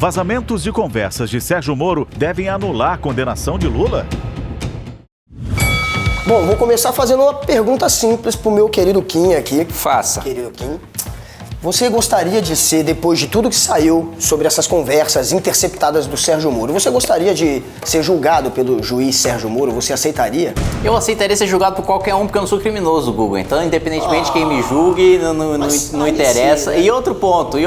Vazamentos de conversas de Sérgio Moro devem anular a condenação de Lula? Bom, vou começar fazendo uma pergunta simples pro meu querido Kim aqui. Faça. Querido Kim. Você gostaria de ser, depois de tudo que saiu sobre essas conversas interceptadas do Sérgio Moro, você gostaria de ser julgado pelo juiz Sérgio Moro? Você aceitaria? Eu aceitaria ser julgado por qualquer um, porque eu não sou criminoso, Google. Então, independentemente de quem me julgue, não interessa. Sim, né? E outro ponto,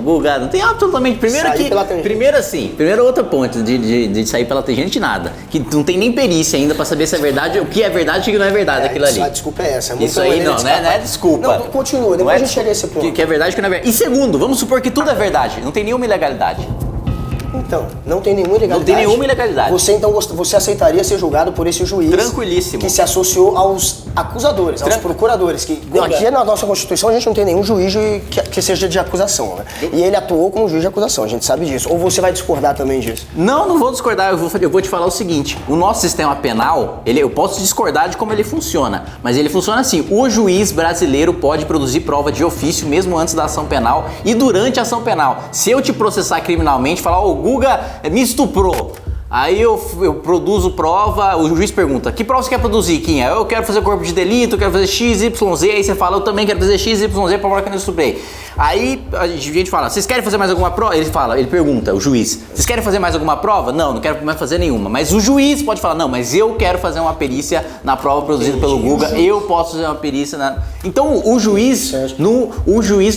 Google, não tem absolutamente... Primeiro outro ponto de sair pela tangente, nada. Que não tem nem perícia ainda pra saber se é verdade, o que é verdade e o que não é verdade, aquilo ali. A desculpa é essa. Isso aí não é desculpa. Não, continua, depois a gente chega a esse ponto. Que é verdade, que não é verdade. E segundo, vamos supor que tudo é verdade, não tem nenhuma ilegalidade. Então, não tem nenhuma ilegalidade. Não tem nenhuma ilegalidade. Você aceitaria ser julgado por esse juiz? Tranquilíssimo. Que se associou aos acusadores, aos procuradores. Que aqui na nossa Constituição a gente não tem nenhum juiz que seja de acusação, né? E ele atuou como juiz de acusação, a gente sabe disso. Ou você vai discordar também disso? Não vou discordar. Eu vou te falar o seguinte: o nosso sistema penal, eu posso discordar de como ele funciona, mas ele funciona assim: o juiz brasileiro pode produzir prova de ofício mesmo antes da ação penal e durante a ação penal. Se eu te processar criminalmente, falar, o Guga me estuprou. Aí eu produzo prova, o juiz pergunta, que prova você quer produzir, Kim? Eu quero fazer corpo de delito, eu quero fazer XYZ, aí você fala, eu também quero fazer XYZ pra provar que eu não estuprei. Aí a gente fala, vocês querem fazer mais alguma prova? Ele pergunta, o juiz, vocês querem fazer mais alguma prova? Não quero mais fazer nenhuma. Mas o juiz pode falar, não, mas eu quero fazer uma perícia na prova produzida pelo Guga, eu posso fazer uma perícia na... Então o juiz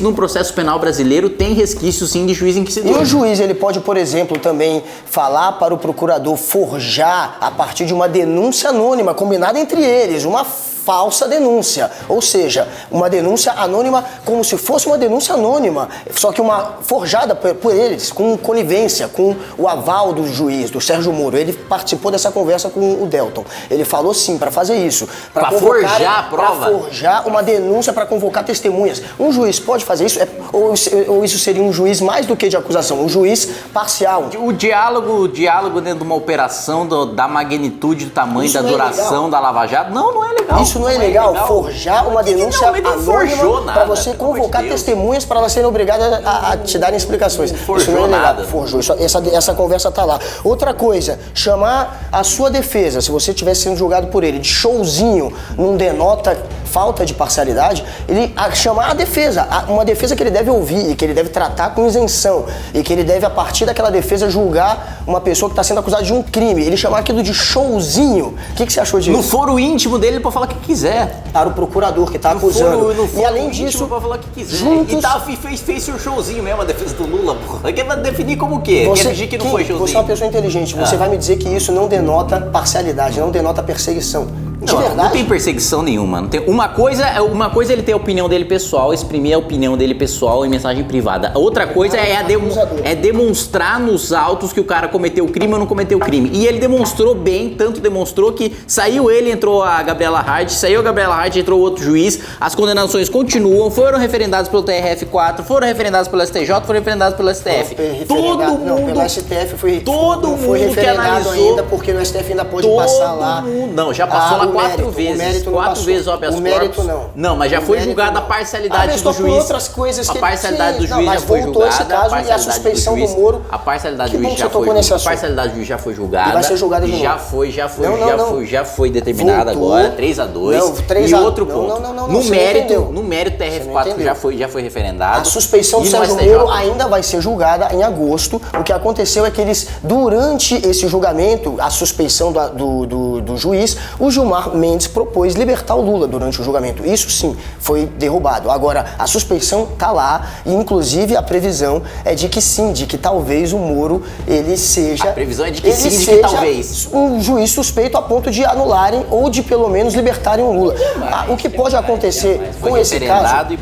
no processo penal brasileiro tem resquício sim de juiz inquisidor. E o juiz, ele pode, por exemplo, também falar para o procurador forjar a partir de uma denúncia anônima combinada entre eles, uma falsa denúncia, ou seja, uma denúncia anônima como se fosse uma denúncia anônima, só que uma forjada por eles, com conivência, com o aval do juiz, do Sérgio Moro. Ele participou dessa conversa com o Delton. Ele falou sim, para fazer isso. Para forjar a prova? Para forjar uma denúncia, para convocar testemunhas. Um juiz pode fazer isso? Ou isso seria um juiz mais do que de acusação? Um juiz parcial? O diálogo dentro de uma operação da magnitude, do tamanho, isso da duração da Lava Jato, não é legal. Isso não é legal? Forjar uma denúncia anônima para você convocar testemunhas para elas serem obrigadas a te darem explicações. Isso não é legal. Forjou. Essa conversa tá lá. Outra coisa, chamar a sua defesa, se você estivesse sendo julgado por ele, de showzinho, não denota falta de parcialidade, ele chamar a defesa, uma defesa que ele deve ouvir e que ele deve tratar com isenção e que ele deve, a partir daquela defesa, julgar uma pessoa que está sendo acusada de um crime. Ele chamar aquilo de showzinho. O que você achou disso? No foro íntimo dele, ele pode falar o que quiser. Para o procurador que está acusando. No foro e além disso, pode falar o que quiser. Juntos... E fez seu showzinho mesmo, a defesa do Lula, porra. Quer definir como o quê? Quer fingir que não foi showzinho? Você é uma pessoa inteligente. Você vai me dizer que isso não denota parcialidade, não denota perseguição. De verdade? Não tem perseguição nenhuma. Não tem... Uma coisa é ele ter a opinião dele pessoal, exprimir a opinião dele pessoal em mensagem privada. A outra coisa é demonstrar nos autos que o cara cometeu o crime ou não cometeu o crime. E ele demonstrou bem, tanto demonstrou que saiu ele, entrou a Gabriela Hart, entrou outro juiz, as condenações continuam, foram referendadas pelo TRF4, foram referendadas pelo STJ, foram referendadas pelo STF. Pelo STF foi referendado ainda, porque no STF ainda pode passar lá. Não, já passou lá 4 vezes. 4 vezes o habeas corpus. O mérito não. Não, mas já foi julgada a parcialidade do juiz. Outras coisas a parcialidade do juiz já foi julgada. Esse caso e a suspeição do Moro. A parcialidade do juiz já foi julgada. A parcialidade do juiz já foi julgada. E vai ser julgada de novo. Já foi determinada agora, 3-2. Não, 3-1. E outro ponto. No mérito, TRF4 já foi referendado. A suspeição do Sérgio Moro ainda vai ser julgada em agosto. O que aconteceu é que eles, durante esse julgamento, a suspeição do juiz, o Gilmar Mendes propôs libertar o Lula durante o julgamento. Isso sim, foi derrubado. Agora, a suspeição tá lá e inclusive a previsão é de que sim, de que talvez o Moro, ele seja... A previsão é de que sim, de que talvez. Um juiz suspeito a ponto de anularem ou de pelo menos libertarem o Lula. O que pode acontecer com esse caso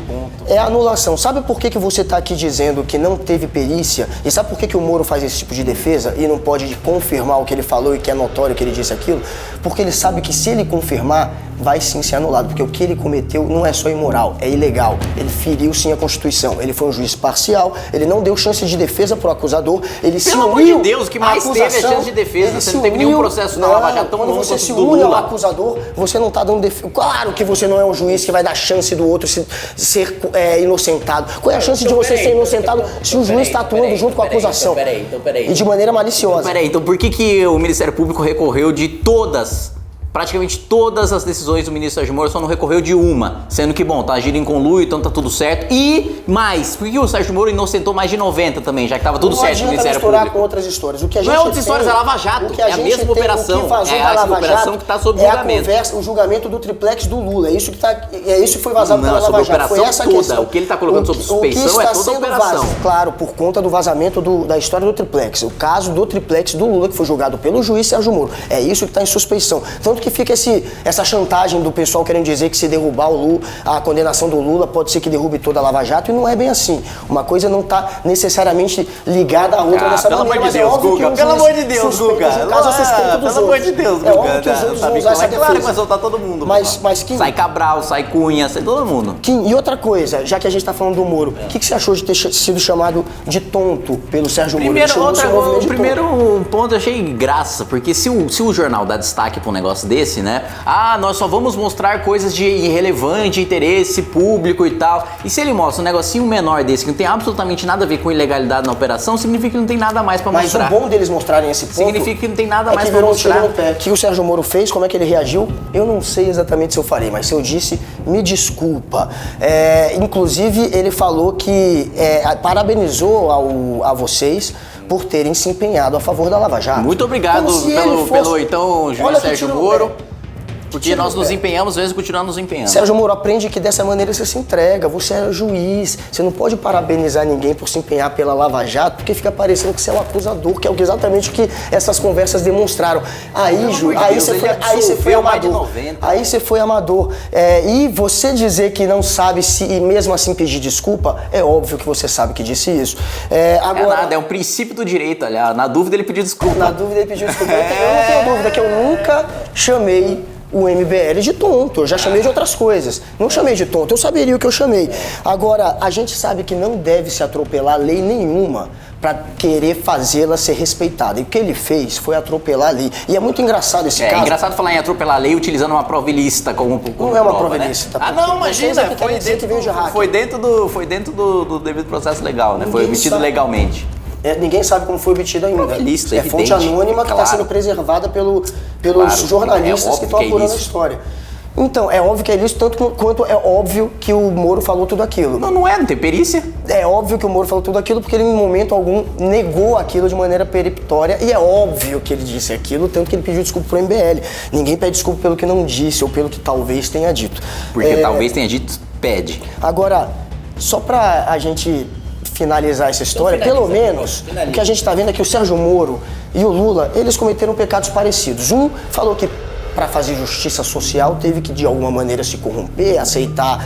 é a anulação. Sabe por que você tá aqui dizendo que não teve perícia? E sabe por que o Moro faz esse tipo de defesa e não pode confirmar o que ele falou e que é notório que ele disse aquilo? Porque ele sabe que se ele confirmar, vai sim ser anulado, porque o que ele cometeu não é só imoral, é ilegal. Ele feriu sim a Constituição. Ele foi um juiz parcial, ele não deu chance de defesa pro acusador, ele se uniu. Pelo amor de Deus, o que mais teve é chance de defesa. Você não teve nenhum processo na Lava Jato tão longo quanto do Lula. Quando você se une ao acusador, você não tá dando defesa. Claro que você não é um juiz que vai dar chance do outro ser inocentado. Qual é a chance de você ser inocentado se o juiz está atuando junto com a acusação? E de maneira maliciosa. Então por que o Ministério Público recorreu de praticamente todas as decisões do ministro Sérgio Moro, só não recorreu de uma, sendo que, bom, tá agindo em conluio, então tá tudo certo. E mais, por que o Sérgio Moro inocentou mais de 90 também, já que tava tudo certo no Ministério Público? Não com outras histórias. O que a gente não é outras histórias, é Lava Jato, é a mesma operação. É a mesma operação que tá sob julgamento. O julgamento do triplex do Lula, é isso que foi vazado pela Lava Jato. Foi essa questão. O que ele tá colocando sob suspeição é toda a operação. Claro, por conta do vazamento da história do triplex. O caso do triplex do Lula, que foi julgado pelo juiz Sérgio Moro. É isso que tá em suspeição. Tanto que fica essa chantagem do pessoal querendo dizer que se derrubar a condenação do Lula pode ser que derrube toda a Lava Jato, e não é bem assim. Uma coisa não está necessariamente ligada à outra dessa maneira. Mas é óbvio que pelo amor de Deus, Guga. Pelo amor de Deus, Guga. É óbvio que os outros vão usar essa defesa. Claro que vai soltar todo mundo. Mas Kim, sai Cabral, sai Cunha, sai todo mundo. Kim, e outra coisa, já que a gente está falando do Moro, o que você achou de ter sido chamado de tonto pelo Sérgio Moro? O primeiro ponto eu achei graça, porque se o jornal dá destaque para um negócio desse, né? Nós só vamos mostrar coisas de irrelevante interesse público e tal. E se ele mostra um negocinho menor desse, que não tem absolutamente nada a ver com ilegalidade na operação, significa que não tem nada mais pra mostrar. Mas o bom deles mostrarem esse ponto... Significa que não tem nada mais pra mostrar. O que o Sérgio Moro fez, como é que ele reagiu, eu não sei exatamente se eu falei, mas se eu disse, me desculpa. Inclusive, ele falou que parabenizou a vocês por terem se empenhado a favor da Lava Jato. Muito obrigado pelo então, juiz Sérgio Moro. Porque nós nos empenhamos, às vezes continuamos nos empenhando. Sérgio Moro, aprende que dessa maneira você se entrega, você é juiz, você não pode parabenizar ninguém por se empenhar pela Lava Jato, porque fica parecendo que você é um acusador, que é exatamente o que essas conversas demonstraram. Aí você foi amador. Aí você foi amador. E você dizer que não sabe se, e mesmo assim pedir desculpa, é óbvio que você sabe que disse isso. É um princípio do direito, aliás. Na dúvida ele pediu desculpa. Na dúvida ele pediu desculpa. Eu não tenho dúvida que eu nunca chamei o MBL de tonto, eu já chamei de outras coisas. Não chamei de tonto, eu saberia o que eu chamei. Agora, a gente sabe que não deve se atropelar lei nenhuma para querer fazê-la ser respeitada. E o que ele fez foi atropelar a lei. E é muito engraçado esse caso. É engraçado falar em atropelar a lei utilizando uma prova ilícita como não é uma prova ilícita. Não, imagina, foi dentro do devido processo legal, né? Foi obtido legalmente. Ninguém sabe como foi obtido ainda. É fonte anônima que está sendo preservada pelos jornalistas que estão apurando a história. Então, é óbvio que é ilícito, tanto quanto é óbvio que o Moro falou tudo aquilo. Não tem perícia. É óbvio que o Moro falou tudo aquilo porque ele, em momento algum, negou aquilo de maneira peremptória, e é óbvio que ele disse aquilo, tanto que ele pediu desculpa pro MBL. Ninguém pede desculpa pelo que não disse ou pelo que talvez tenha dito. Porque talvez tenha dito, pede. Agora, só pra a gente finalizar essa história, pelo menos, o que a gente está vendo é que o Sérgio Moro e o Lula, eles cometeram pecados parecidos. Um falou que para fazer justiça social teve que de alguma maneira se corromper, aceitar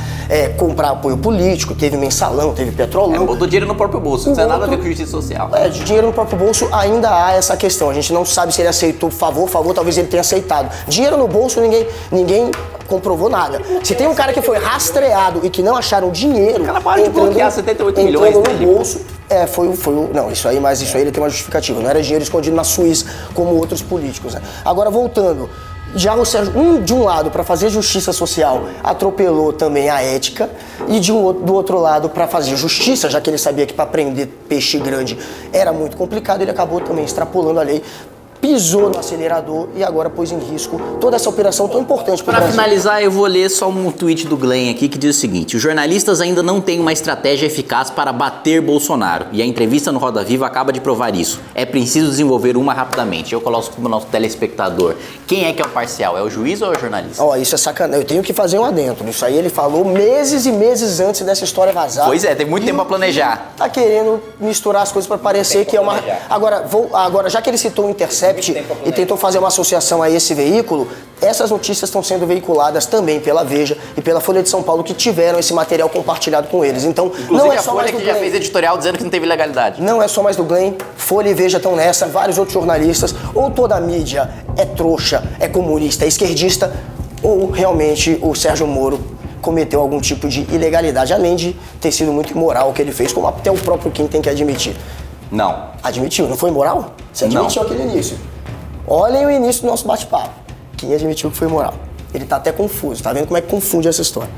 comprar apoio político, teve mensalão, teve petrolão. Botou dinheiro no próprio bolso, não tem nada a ver com justiça social. Dinheiro no próprio bolso ainda há essa questão, a gente não sabe se ele aceitou favor, talvez ele tenha aceitado. Dinheiro no bolso ninguém comprovou nada. Se tem um cara que foi rastreado e que não acharam dinheiro... O cara para de bloquear 78 milhões no bolso, não, isso aí ele tem uma justificativa. Não era dinheiro escondido na Suíça, como outros políticos, né? Agora, voltando, já o Sérgio, de um lado, para fazer justiça social, atropelou também a ética, e do outro lado, para fazer justiça, já que ele sabia que para prender peixe grande era muito complicado, ele acabou também extrapolando a lei, pisou no acelerador e agora pôs em risco toda essa operação tão importante para o Brasil. Para finalizar, eu vou ler só um tweet do Glenn aqui que diz o seguinte: os jornalistas ainda não têm uma estratégia eficaz para bater Bolsonaro, e a entrevista no Roda Viva acaba de provar isso. É preciso desenvolver uma rapidamente. Eu coloco como nosso telespectador. Quem é que é o parcial? É o juiz ou é o jornalista? Isso é sacanagem. Eu tenho que fazer um adentro. Isso aí ele falou meses e meses antes dessa história vazar. Pois é, tem muito tempo para planejar. Tá querendo misturar as coisas para parecer que é uma... Agora, já que ele citou o Intercept, Intercept e tentou fazer uma associação a esse veículo, essas notícias estão sendo veiculadas também pela Veja e pela Folha de São Paulo, que tiveram esse material compartilhado com eles. Então, inclusive, não é só a mais Folha do que já Glenn. fez editorial dizendo que não teve legalidade. Não é só mais do Glenn, Folha e Veja estão nessa, vários outros jornalistas, ou toda a mídia é trouxa, é comunista, é esquerdista, ou realmente o Sérgio Moro cometeu algum tipo de ilegalidade, além de ter sido muito imoral o que ele fez, como até o próprio Kim tem que admitir. Não. Admitiu, não foi imoral? Você admitiu aquele início. Olhem o início do nosso bate-papo. Kim admitiu que foi imoral. Ele tá até confuso, tá vendo como é que confunde essa história.